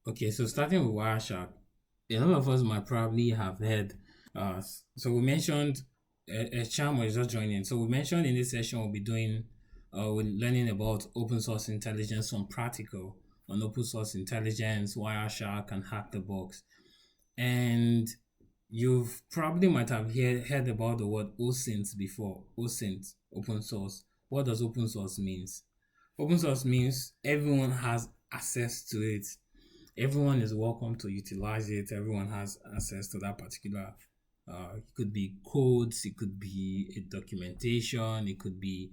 Okay, so starting with Wireshark, a lot of us might probably have heard. So we mentioned a Cham was just joining. So we mentioned in this session we'll be doing, we're learning about open source intelligence from practical on open source intelligence, Wireshark, and Hack the Box. And you've probably might have heard about the word OSINT before. OSINT, open source. What does open source means? Open source means everyone has access to it. Everyone is welcome to utilize it. Everyone has access to that particular. It could be codes, it could be a documentation, it could be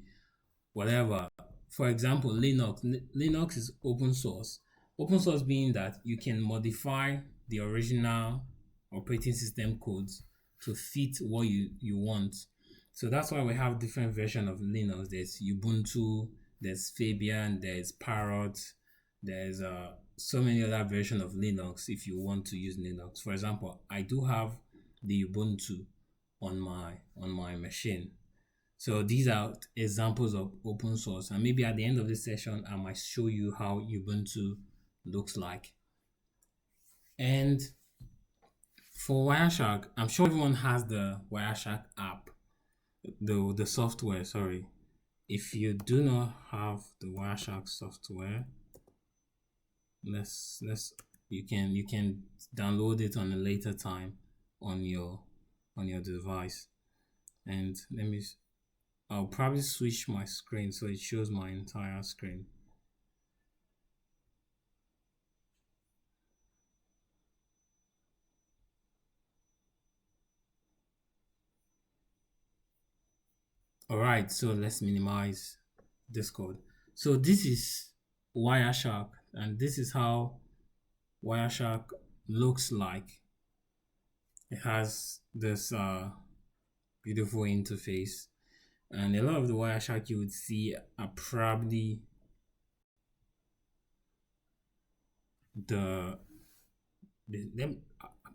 whatever. For example, Linux. Linux is open source. Open source being that you can modify the original operating system codes to fit what you want. So that's why we have different versions of Linux. There's Ubuntu, there's Fabian, there's Parrot, there's so many other versions of Linux if you want to use Linux. For example, I do have the Ubuntu on my machine. So these are examples of open source, and maybe at the end of this session, I might show you how Ubuntu looks like. And for Wireshark, I'm sure everyone has the Wireshark app, the software. Sorry, if you do not have the Wireshark software, let's you can download it on a later time on your device. And I'll probably switch my screen so it shows my entire screen. All right, so let's minimize this code. So this is Wireshark, and this is how Wireshark looks like. It has this beautiful interface, and a lot of the Wireshark you would see are probably I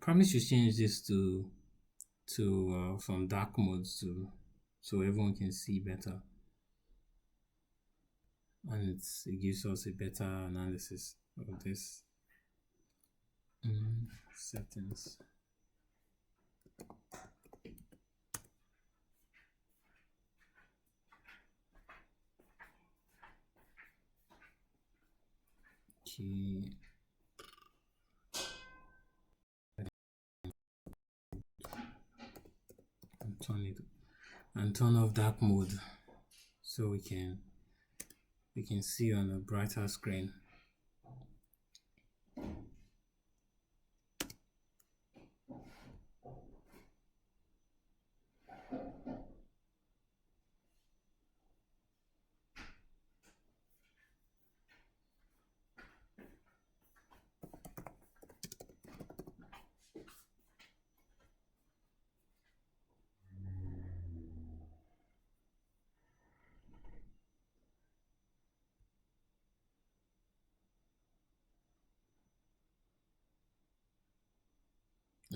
probably should change this to from dark modes to so everyone can see better, and it gives us a better analysis of this. Settings. Okay. And turn off dark mode so we can see on a brighter screen.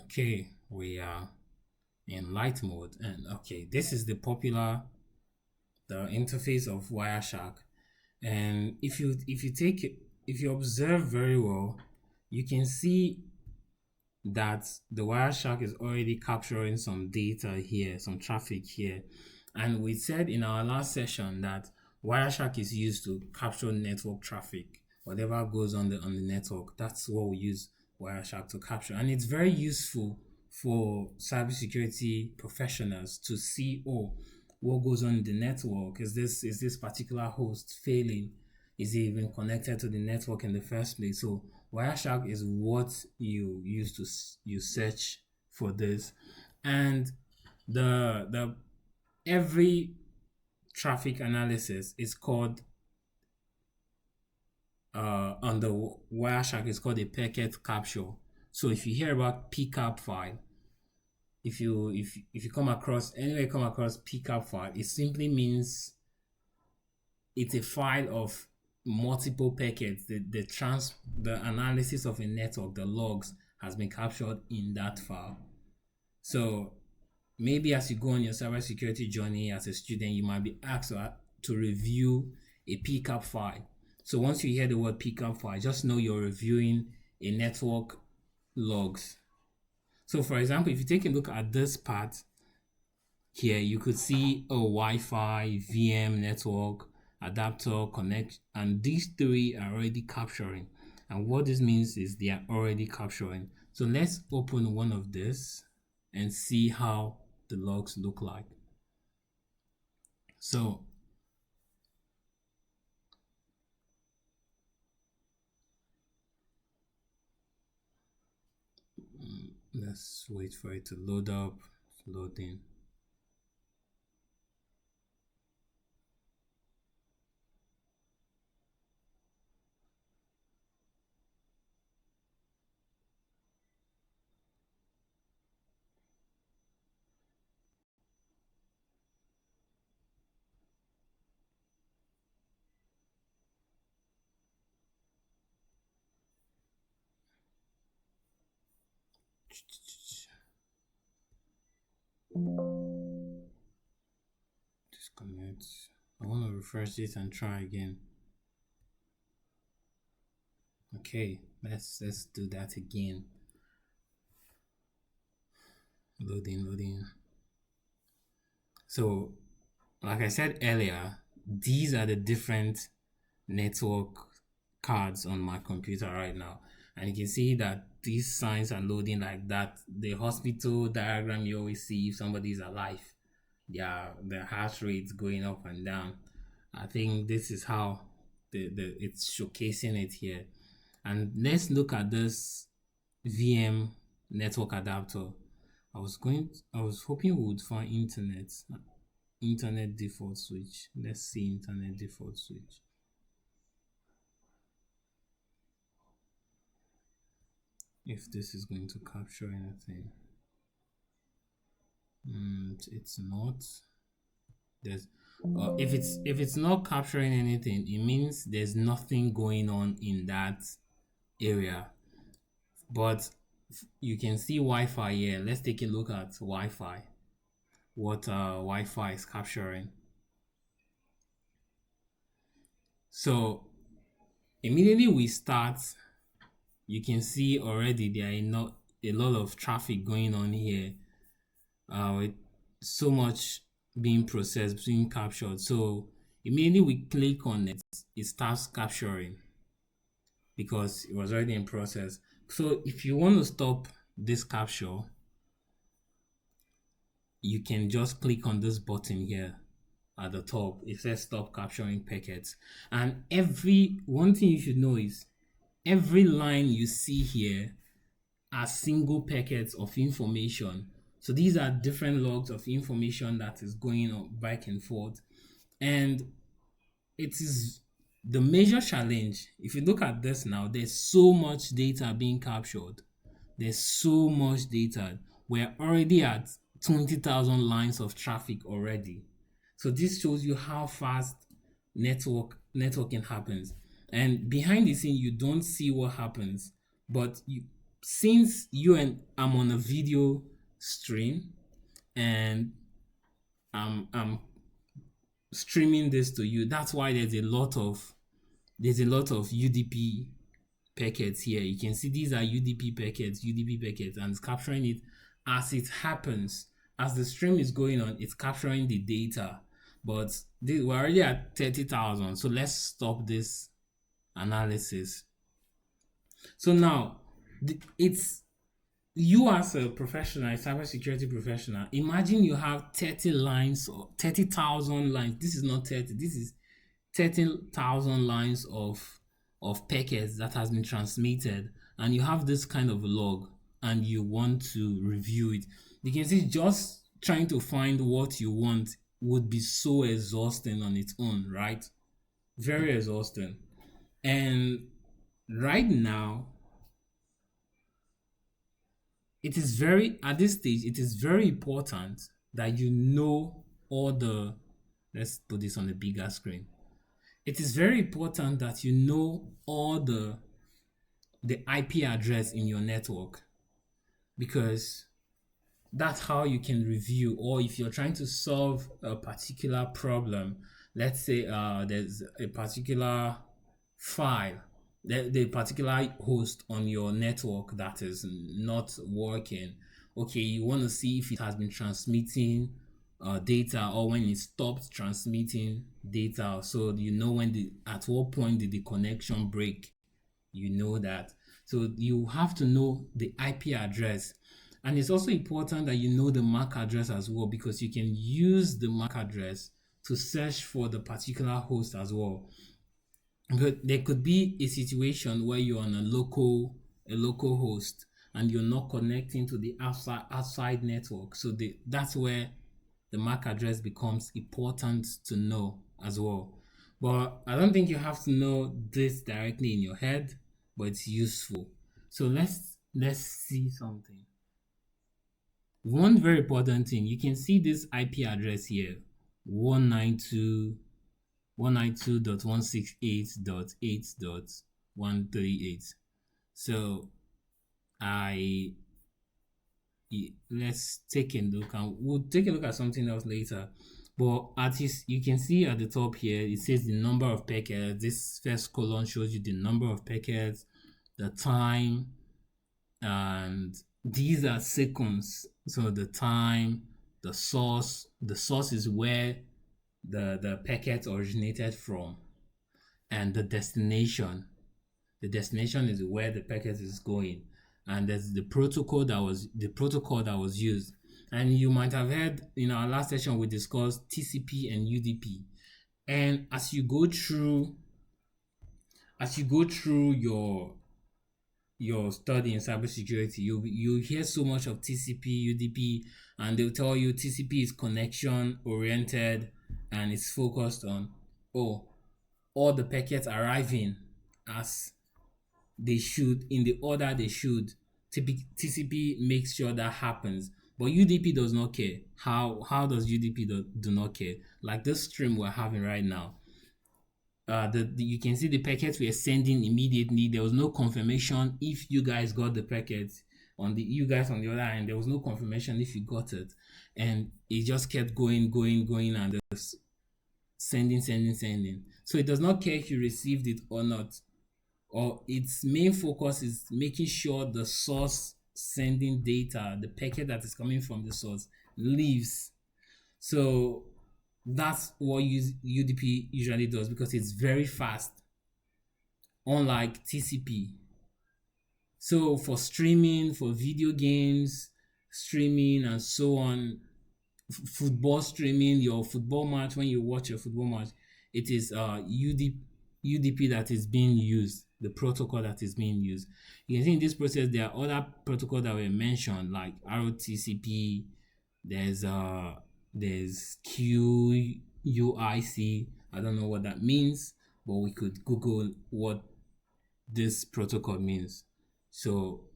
Okay, we are in light mode, and okay, this is the interface of Wireshark. And if you observe very well, you can see that the Wireshark is already capturing some data here, some traffic here. And we said in our last session that Wireshark is used to capture network traffic. Whatever goes on the network, that's what we use Wireshark to capture. And it's very useful for cybersecurity professionals to see, what goes on in the network? Is this particular host failing? Is it even connected to the network in the first place? So Wireshark is what you use to you search for this, and the every traffic analysis is called on the Wireshark is called a packet capture. So if you hear about pcap file, if you come across pcap file, it simply means it's a file of multiple packets. The analysis of a network, the logs, has been captured in that file. So maybe as you go on your cybersecurity journey as a student, you might be asked to review a pcap file. So once you hear the word pcap file, just know you're reviewing a network logs. So for example, if you take a look at this part here, you could see a Wi-Fi, VM network, adapter, connect, and these three are already capturing. And what this means is they are already capturing. So let's open one of this and see how the logs look like. So let's wait for it to load up. It's loading. Disconnect. I want to refresh this and try again. Okay, let's do that again. Loading. So, like I said earlier, these are the different network cards on my computer right now, and you can see that these signs are loading like that. The hospital diagram you always see if somebody is alive, their heart rate's going up and down. I think this is how the it's showcasing it here. And let's look at this VM network adapter. I was hoping we would find internet default switch. Let's see internet default switch. If this is going to capture anything. It's not. There's if it's not capturing anything, it means there's nothing going on in that area. But you can see Wi-Fi here. Let's take a look at Wi-Fi. What Wi-Fi is capturing. So immediately we start, you can see already there are not a lot of traffic going on here. With so much being processed, being captured. So immediately we click on it, it starts capturing because it was already in process. So if you want to stop this capture, you can just click on this button here at the top. It says stop capturing packets. And one thing you should know is every line you see here are single packets of information. So these are different logs of information that is going on back and forth. And it is the major challenge. If you look at this now, there's so much data being captured. There's so much data. We're already at 20,000 lines of traffic already. So this shows you how fast networking happens. And behind the scene, you don't see what happens. But since I'm on a video stream and I'm streaming this to you, that's why there's a lot of UDP packets here. You can see these are UDP packets, and it's capturing it as it happens. As the stream is going on, it's capturing the data. But we're already at 30,000. So let's stop this analysis. So now, it's you as a professional, a cybersecurity professional, imagine you have 30 lines or 30,000 lines. This is not 30, this is 30,000 lines of packets that has been transmitted, and you have this kind of log and you want to review it. You can see just trying to find what you want would be so exhausting on its own, right? Very exhausting. And right now, at this stage, it is very important that you know let's put this on a bigger screen. It is very important that you know all the IP address in your network, because that's how you can review, or if you're trying to solve a particular problem, let's say there's a particular file the particular host on your network that is not working. Okay, you want to see if it has been transmitting data, or when it stopped transmitting data, so you know when the at what point did the connection break. You know that. So you have to know the IP address. And it's also important that you know the MAC address as well, because you can use the MAC address to search for the particular host as well. But there could be a situation where you're on a local host, and you're not connecting to the outside network. So that's where the MAC address becomes important to know as well. But I don't think you have to know this directly in your head, but it's useful. So let's see something. One very important thing, you can see this IP address here, 192.168.8.138. So I let's take a look, and we'll take a look at something else later. But you can see at the top here, it says the number of packets. This first column shows you the number of packets, the time, and these are seconds. So the time, the source is where the packet originated from, and the destination. The destination is where the packet is going, and there's the protocol that was used. And you might have heard in our last session we discussed TCP and UDP. And as you go through your study in cybersecurity, you hear so much of TCP, UDP, and they'll tell you TCP is connection oriented, and it's focused on all the packets arriving as they should, in the order they should. TCP makes sure that happens, but UDP does not care. How does UDP do not care? Like this stream we're having right now, you can see the packets we are sending immediately. There was no confirmation if you guys got the packets. You guys on the other end, there was no confirmation if you got it, and it just kept going, and just sending. So it does not care if you received it or not, or its main focus is making sure the source sending data, the packet that is coming from the source, leaves. So that's what UDP usually does, because it's very fast, unlike TCP. So for streaming, for video games, streaming, and so on, football streaming, your football match, when you watch a football match, it is UDP that is being used, the protocol that is being used. You can see in this process there are other protocols that were mentioned, like ROTCP. There's QUIC. I don't know what that means, but we could Google what this protocol means. So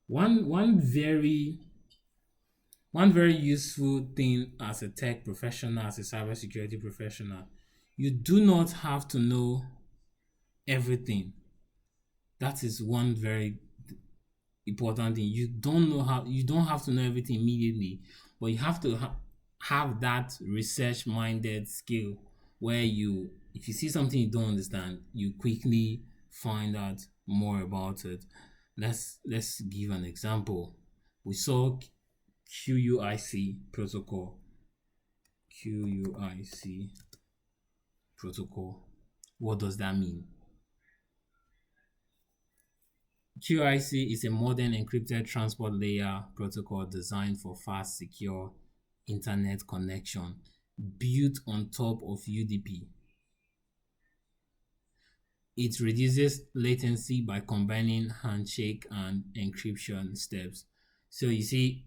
one very useful thing as a tech professional, as a cybersecurity professional, you do not have to know everything. That is one very important thing. You don't have to know everything immediately, but you have to have that research minded skill where if you see something you don't understand, you quickly find out more about it. Let's give an example. We saw QUIC protocol. QUIC protocol. What does that mean? QIC is a modern encrypted transport layer protocol designed for fast, secure internet connection, built on top of UDP. It reduces latency by combining handshake and encryption steps. So you see,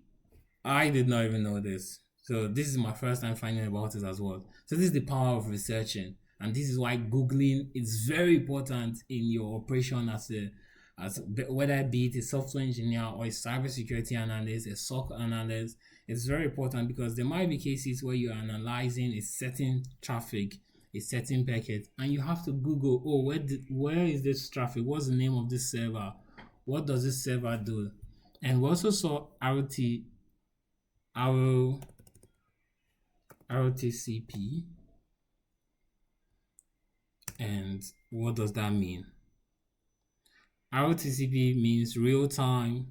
I did not even know this. So this is my first time finding about it as well. So this is the power of researching, and this is why Googling is very important in your operation as whether it be a software engineer or a cybersecurity analyst, a SOC analyst. It's very important, because there might be cases where you're analyzing a certain traffic, a certain packet, and you have to Google, where is this traffic? What's the name of this server? What does this server do? And we also saw ROTCP. And what does that mean? ROTCP means real-time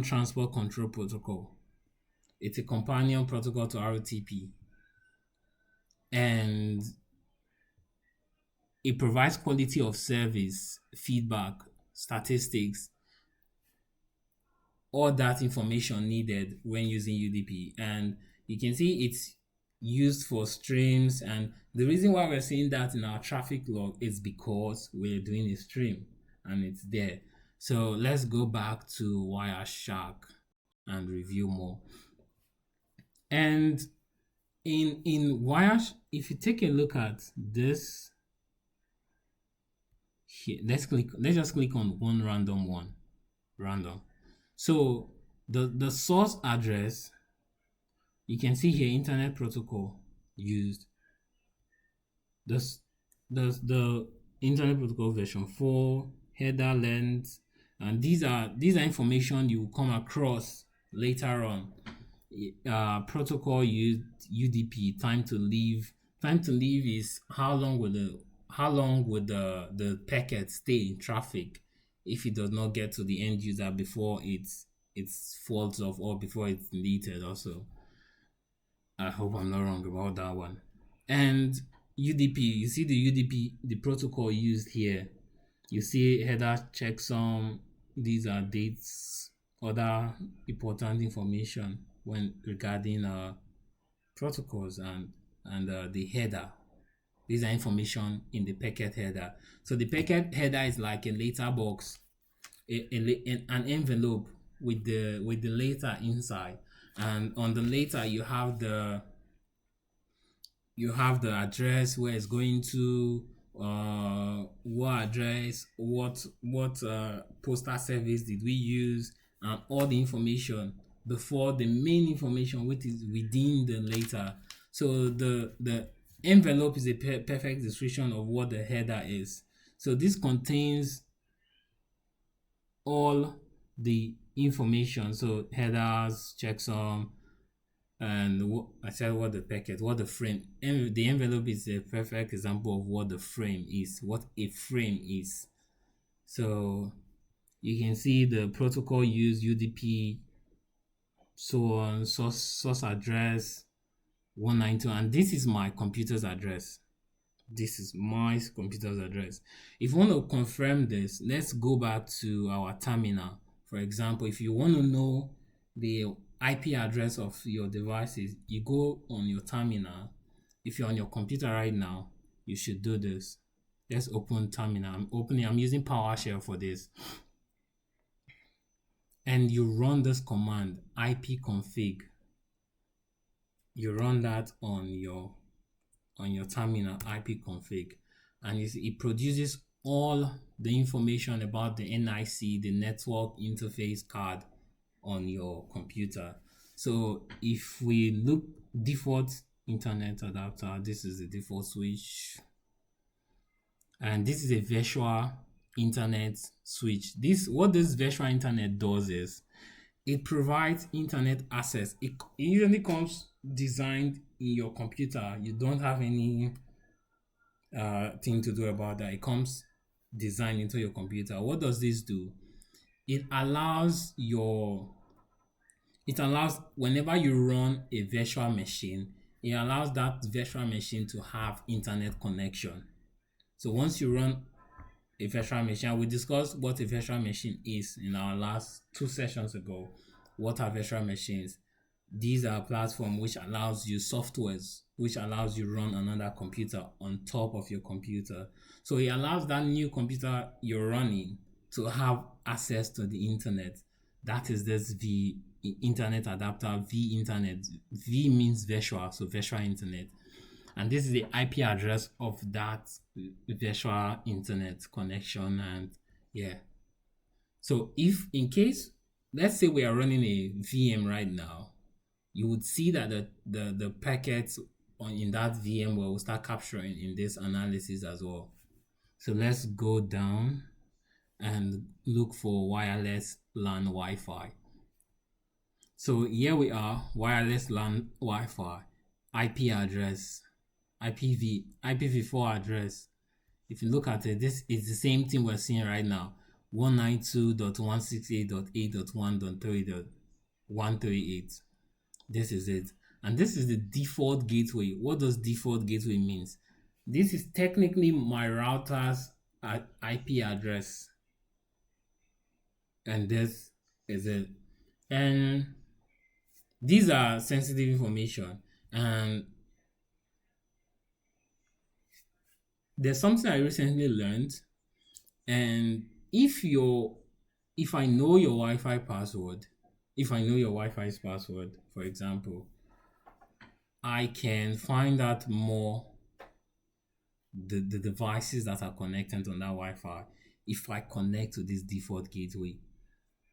transport control protocol. It's a companion protocol to ROTP, and it provides quality of service, feedback, statistics, all that information needed when using UDP. And you can see it's used for streams. And the reason why we're seeing that in our traffic log is because we're doing a stream and it's there. So let's go back to Wireshark and review more. And in Wireshark, if you take a look at this here, let's just click on one random one. So the source address, you can see here internet protocol used. The internet protocol version 4, header length, and these are information you will come across later on. Protocol used, UDP, time to leave. Time to leave is how long would the packet stay in traffic if it does not get to the end user before it's falls off or before it's deleted also. I hope I'm not wrong about that one. And UDP, you see the UDP, the protocol used here. You see header checksum. These are dates, other important information when regarding protocols and the header. These are information in the packet header. So the packet header is like a letter box, an envelope with the letter inside, and on the letter you have the address where it's going to, what address, what postal service did we use, and all the information before the main information which is within the letter. So the envelope is a perfect description of what the header is. So this contains all the information. So headers, checksum, and I said what the packet, what the frame, and the envelope is a perfect example of what the frame is, what a frame is. So you can see the protocol used, UDP, so on, source address 192, and this is my computer's address. This is my computer's address. If you want to confirm this, let's go back to our terminal. For example, if you want to know the IP address of your devices, you go on your terminal. If you're on your computer right now, you should do this. Let's open terminal. I'm using PowerShell for this. And you run this command, ipconfig. You run that on your terminal, ipconfig, and you see it produces all the information about the NIC, the network interface card on your computer. So if we look, default internet adapter, this is the default switch, and this is a virtual internet switch. What this virtual internet does is it provides internet access. It usually comes designed in your computer. You don't have any thing to do about that. It comes designed into your computer. What does this do? It allows whenever you run a virtual machine, it allows that virtual machine to have internet connection. So once you run a virtual machine, we discussed what a virtual machine is in our last 2 sessions ago. What are virtual machines? These are platforms which allows you softwares, which allows you run another computer on top of your computer. So it allows that new computer you're running to have access to the internet. That is this V internet adapter, V internet. V means virtual, so virtual internet. And this is the IP address of that virtual internet connection. And yeah. So if in case, let's say we are running a VM right now, you would see that the packets in that VM will start capturing in this analysis as well. So let's go down and look for wireless LAN Wi-Fi. So here we are, wireless LAN Wi-Fi, IP address, IPv4 address If you look at it, this is the same thing we're seeing right now. 192.168.8.1.3.138. This is it. And this is the default gateway. What does default gateway means? This is technically my router's IP address. And this is it. And these are sensitive information. And there's something I recently learned. And if I know your Wi-Fi password, if I know your Wi-Fi's password, for example, I can find out more the devices that are connected on that Wi-Fi if I connect to this default gateway.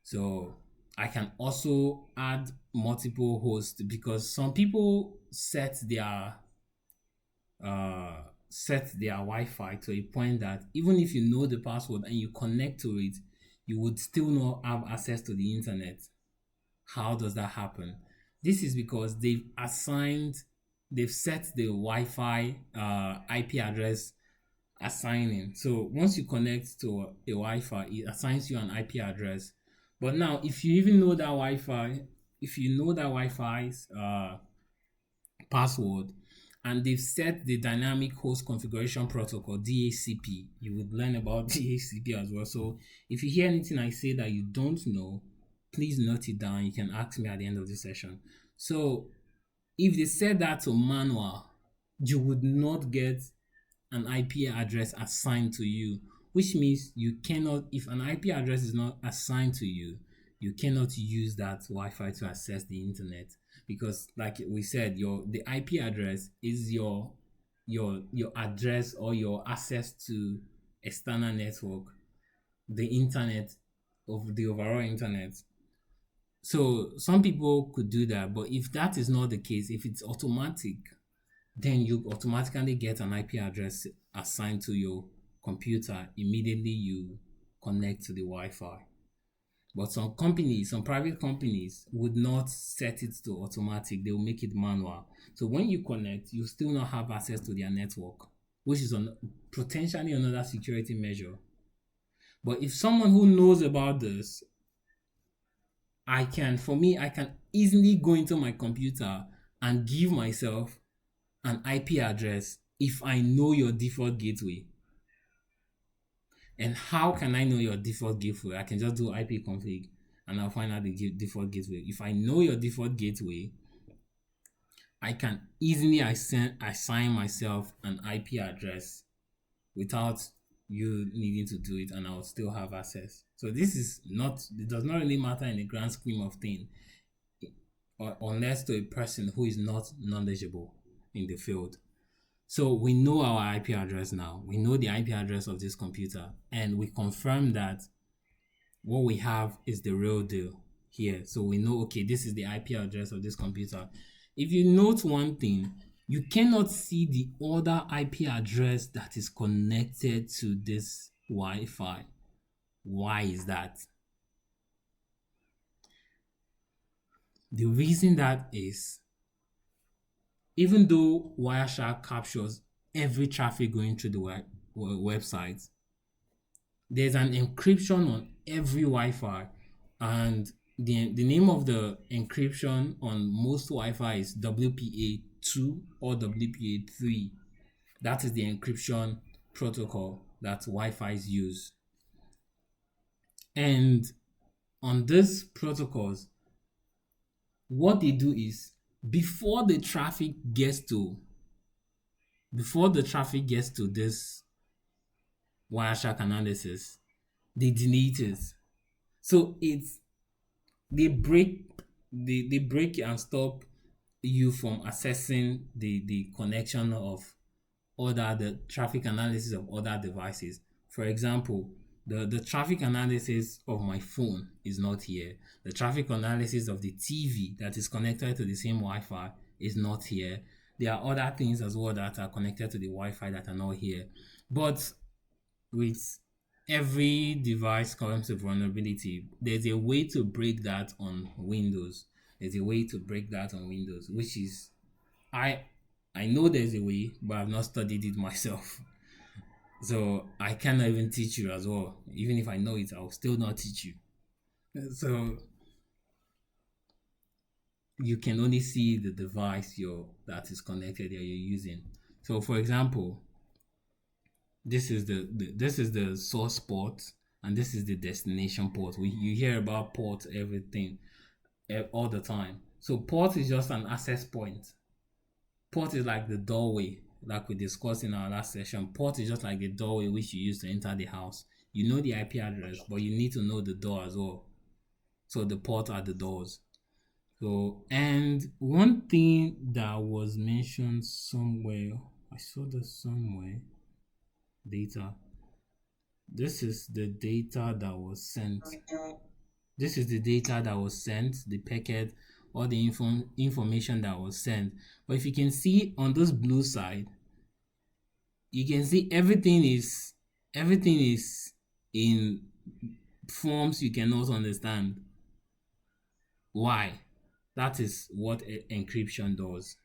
So I can also add multiple hosts because some people set their Wi-Fi to a point that even if you know the password and you connect to it, you would still not have access to the internet. How does that happen? This is because they've set the Wi-Fi IP address assigning. So once you connect to a Wi-Fi, it assigns you an IP address. But now, if you even know that Wi-Fi's password, and they've set the dynamic host configuration protocol (DHCP), you would learn about DHCP as well. So if you hear anything I say that you don't know, please note it down. You can ask me at the end of the session. So if they set that to manual, you would not get an IP address assigned to you, which means you cannot, if an IP address is not assigned to you, you cannot use that Wi-Fi to access the internet, because like we said, the IP address is your address or your access to external network, the internet, of the overall internet. So some people could do that, but if that is not the case, if it's automatic, then you automatically get an IP address assigned to your computer immediately you connect to the Wi-Fi. But some private companies would not set it to automatic. They will make it manual. So when you connect, you still not have access to their network, which is potentially another security measure. But if someone who knows about this, I can easily go into my computer and give myself an IP address if I know your default gateway. And how can I know your default gateway? I can just do ipconfig and I'll find out the default gateway. If I know your default gateway, I can easily assign myself an IP address without you needing to do it, and I'll still have access. So it does not really matter in the grand scheme of things, unless to a person who is not knowledgeable in the field. So we know our IP address now. We know the IP address of this computer, and we confirm that what we have is the real deal here. So we know, okay, this is the IP address of this computer. If you note one thing, you cannot see the other IP address that is connected to this Wi-Fi. Why is that? The reason that is, even though Wireshark captures every traffic going through the website, there's an encryption on every Wi-Fi, and the name of the encryption on most Wi-Fi is WPA2 or WPA3. That is the encryption protocol that Wi-Fi's use. And on these protocols, what they do is, before the traffic gets to this Wireshark analysis, they delete it. So they break and stop you from accessing the connection of the traffic analysis of other devices. For example, the traffic analysis of my phone is not here. The traffic analysis of the TV that is connected to the same Wi-Fi is not here. There are other things as well that are connected to the Wi-Fi that are not here. But with every device comes with vulnerability. There's a way to break that on Windows. Which is, I know there's a way, but I've not studied it myself. So I cannot even teach you as well. Even if I know it, I'll still not teach you. So you can only see the device that is connected that you're using. So for example, this is the source port and this is the destination port. You hear about port everything all the time. So port is just an access point. Port is like the doorway, like we discussed in our last session. Port is just like the doorway which you use to enter the house. You know the IP address, but you need to know the door as well. So the port are the doors. So, and one thing that was mentioned somewhere, I saw this somewhere, data. This is the data that was sent. This is the data that was sent, the packet, all the information that was sent. But if you can see on this blue side, you can see everything is in forms you cannot understand. Why? That is what encryption does.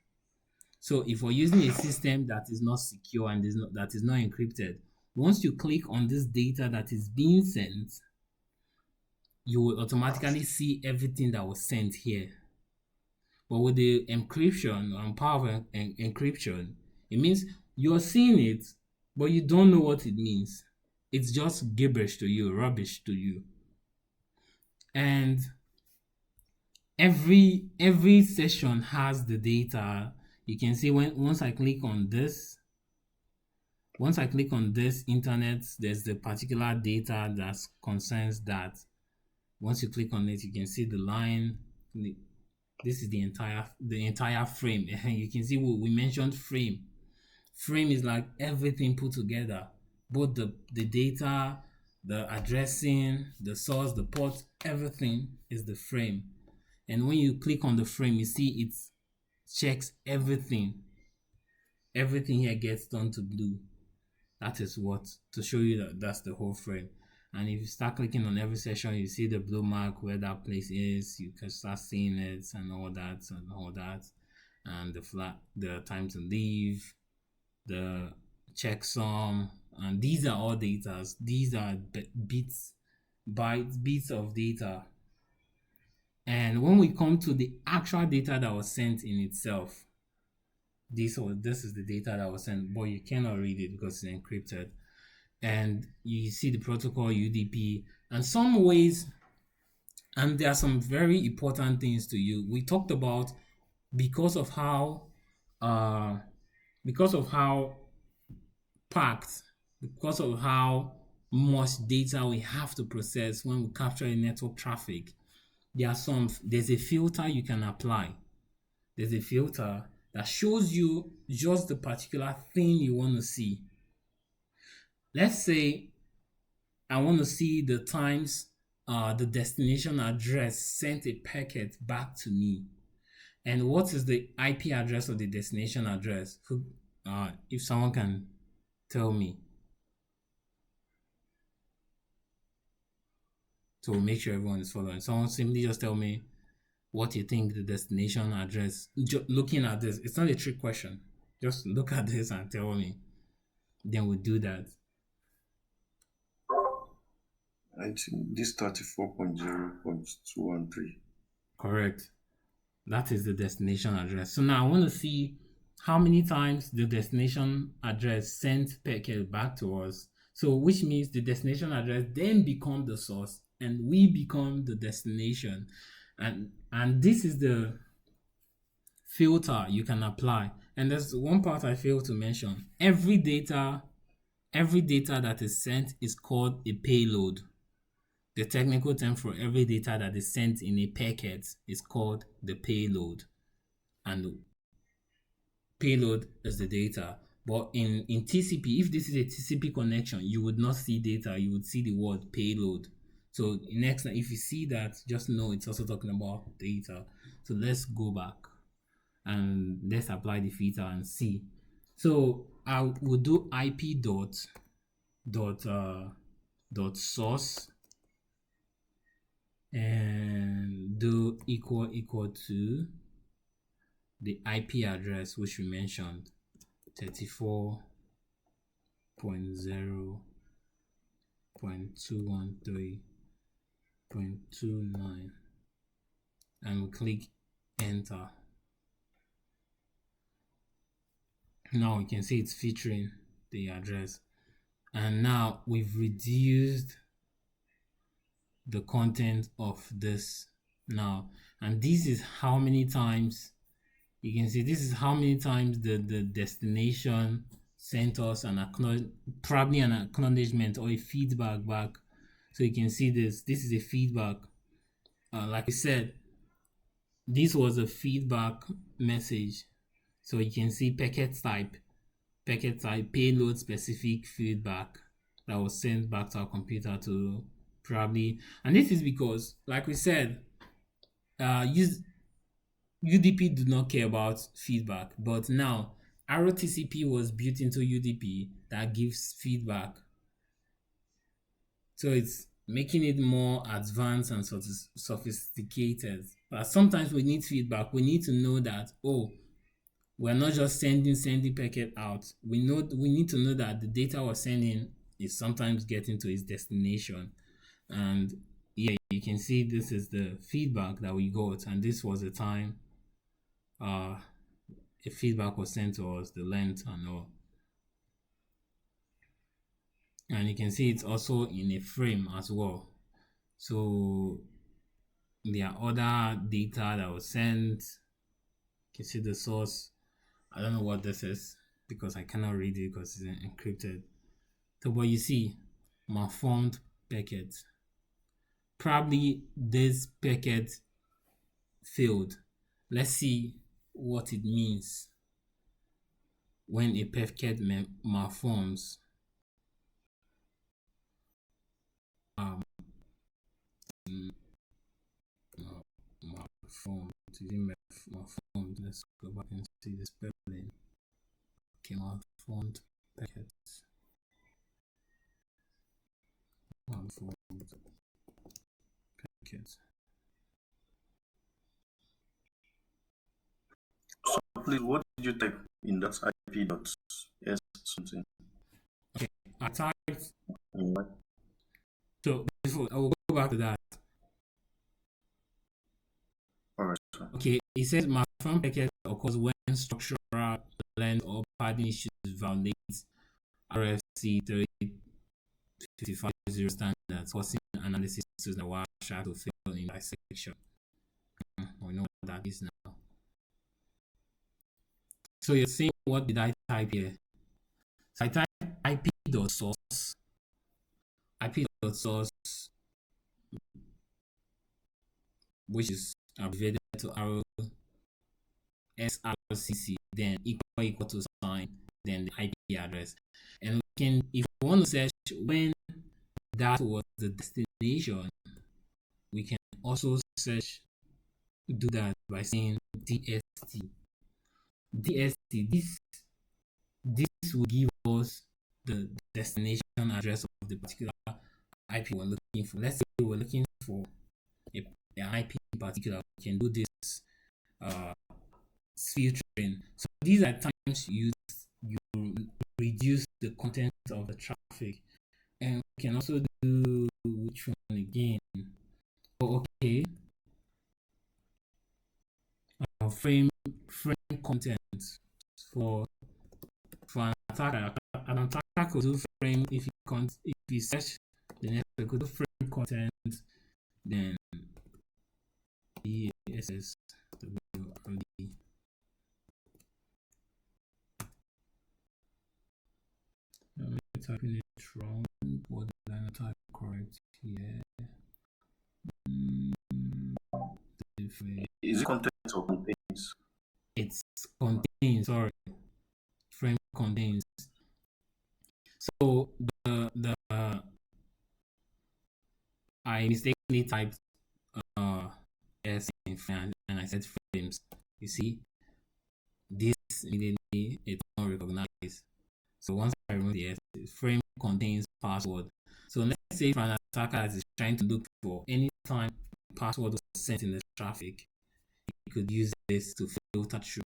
So if we're using a system that is not secure and that is not encrypted, once you click on this data that is being sent, you will automatically see everything that was sent here. But with the encryption and power of encryption, it means you're seeing it, but you don't know what it means. It's just gibberish to you, rubbish to you. And every session has the data. You can see once I click on this internet, there's the particular data that concerns that. Once you click on it, you can see the line. This is the entire frame. You can see we mentioned frame. Frame is like everything put together, both the data, the addressing, the source, the port, everything is the frame. And when you click on the frame, you see it checks everything. Everything here gets turned to blue. That is what to show you that that's the whole frame. And if you start clicking on every session, you see the blue mark where that place is. You can start seeing it and all that, and the time to leave, the checksum, and these are all data. These are bits of data. And when we come to the actual data that was sent in itself, this is the data that was sent, but you cannot read it because it's encrypted. And you see the protocol UDP and some ways, and there are some very important things to you. We talked about because of how packed, because of how much data we have to process when we capture a network traffic. There's a filter you can apply. There's a filter that shows you just the particular thing you want to see. Let's say I want to see the times the destination address sent a packet back to me. And what is the IP address of the destination address? If someone can tell me. So we'll make sure everyone is following. Someone simply just tell me what you think the destination address. Looking at this, it's not a trick question. Just look at this and tell me. Then we'll do that. I think this 34.0.213. Correct. That is the destination address. So now I want to see how many times the destination address sent packet back to us. So which means the destination address then become the source and we become the destination. And this is the filter you can apply. And there's one part I failed to mention. Every data that is sent is called a payload. The technical term for every data that is sent in a packet is called the payload. And payload is the data. But in TCP, if this is a TCP connection, you would not see data, you would see the word payload. So next time, if you see that, just know it's also talking about data. So let's go back and let's apply the filter and see. So I will do IP dot source and do equal to the IP address which we mentioned, 34 0.0.213.29, and we click enter. Now we can see it's featuring the address, and now we've reduced the content of this now, and this is how many times you can see this is how many times the destination sent us probably an acknowledgement or a feedback back. So you can see this is a feedback. Like I said, this was a feedback message. So you can see packet type payload specific feedback that was sent back to our computer to probably, and this is because, like we said, UDP do not care about feedback, but now ROTCP was built into UDP that gives feedback. So it's making it more advanced and sophisticated. But sometimes we need feedback. We need to know that, oh, we're not just sending packet out. We need to know that the data we're sending is sometimes getting to its destination. And yeah, you can see this is the feedback that we got, and this was the time a feedback was sent to us, the length and all. And you can see it's also in a frame as well. So there are other data that was sent. You can see the source. I don't know what this is because I cannot read it because it's encrypted. So, but you see, malformed packet. Probably this packet failed. Let's see what it means when a packet malforms. Malformed. Malformed. Let's go back and see the spelling. Okay, malformed packets. Malformed packets. So please, what did you type in that IP.s something? Okay, I typed. What? So before I will go back to that. Alright, sir. Okay, it says malformed packet occurs when structural length or padding issues violate RFC 30550 standards, causing analysis to the Wireshark to fail in dissection. We know what that is now. So you're saying, what did I type here? So I typed IP.source, which is abbreviated to SRCC, then equal to sign, then the IP address. And we can, if we want to search when that was the destination, we can also do that by saying DST. This will give us the destination address of the particular IP we're looking for. Let's say we're looking for an IP in particular. We can do this filtering. So these are times you reduce the content of the traffic, and we can also do which one again? Oh, okay. Frame content for an attacker. An attacker could do frame if you search the network, could do frame content, then ESS WRD. I'm typing it wrong. What did I not type correct here? Is it content or contains? It's contains, sorry. Frame contains. So the I mistakenly typed S in frame and I said frames. You see, this immediately it won't recognize. So once I remove the S, frame contains password. So let's say if an attacker is trying to look for any time password was sent in the traffic, you could use this to filter through.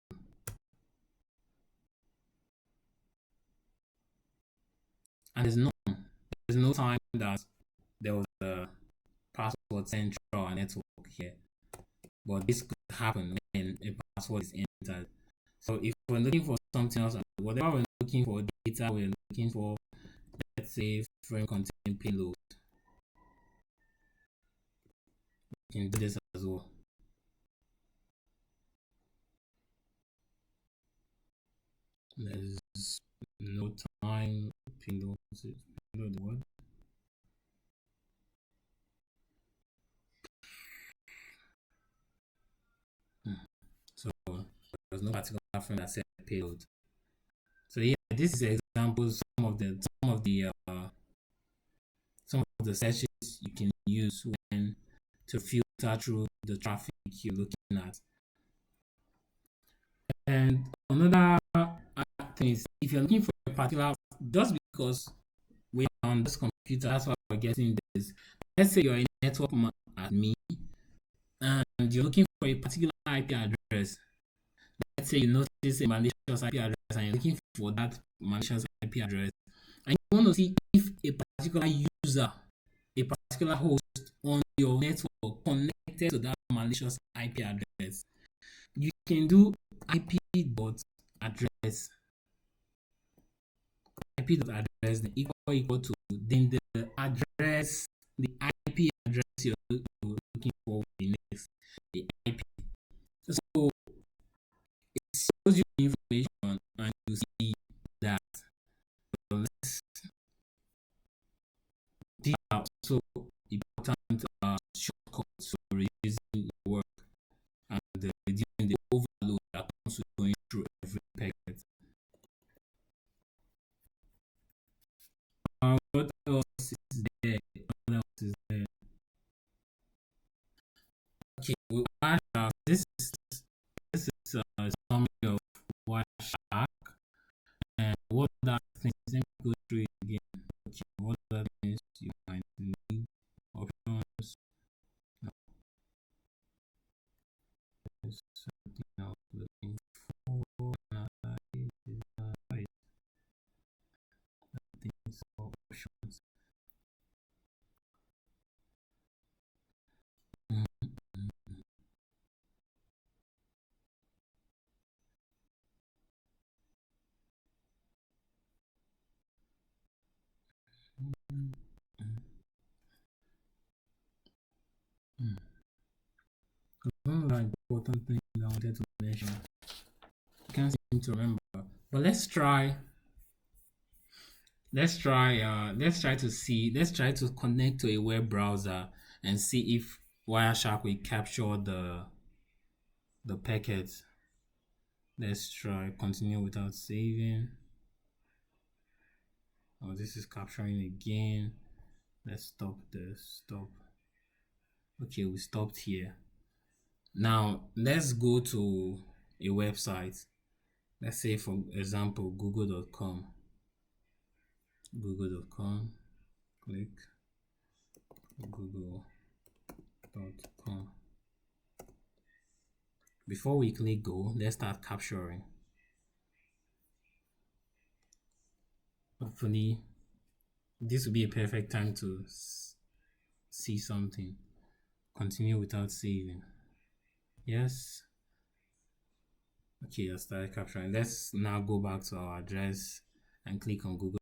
And there's no time that there was a password central our network here. But this could happen when a password is entered. So if we're looking for something else, whatever we're looking for, data we're looking for, let's say frame contain payload, we can do this as well. There's no time payload what? So there's no particular frame that said payload. So yeah, this is examples some of the searches you can use when to filter through the traffic you're looking at. And another thing is if you're looking for a particular, just because we're on this computer, that's why we're getting this. Let's say you're a network admin and you're looking for a particular IP address. Let's say you notice a malicious IP address and you're looking for that malicious IP address, and you want to see if a particular user, a particular host on your network connected to that malicious IP address. You can do ip.address equal to then the address, the IP address you're looking for the next, the IP. So it shows you information and you see that. So let's these are also important shortcuts for reducing your work and reducing the overload that comes with going through every packet. What else is there? What else is there? Okay, with Wireshark, this is a summary of Wireshark and what other things. Let me go through it again. Okay, what other things you might need? Options. No, there's something else looking for. Right. Things for options. One of the important things I wanted to mention. I can't seem to remember. But let's try to connect to a web browser and see if Wireshark will capture the packets. Let's try continue without saving. Oh, this is capturing again. Let's stop this. Stop. Okay, we stopped here. Now let's go to a website. Let's say, for example, google.com. Google.com. Click google.com. Before we click go, let's start capturing. Hopefully, this will be a perfect time to see something. Continue without saving. Yes. Okay, I started capturing. Let's now go back to our address and click on Google.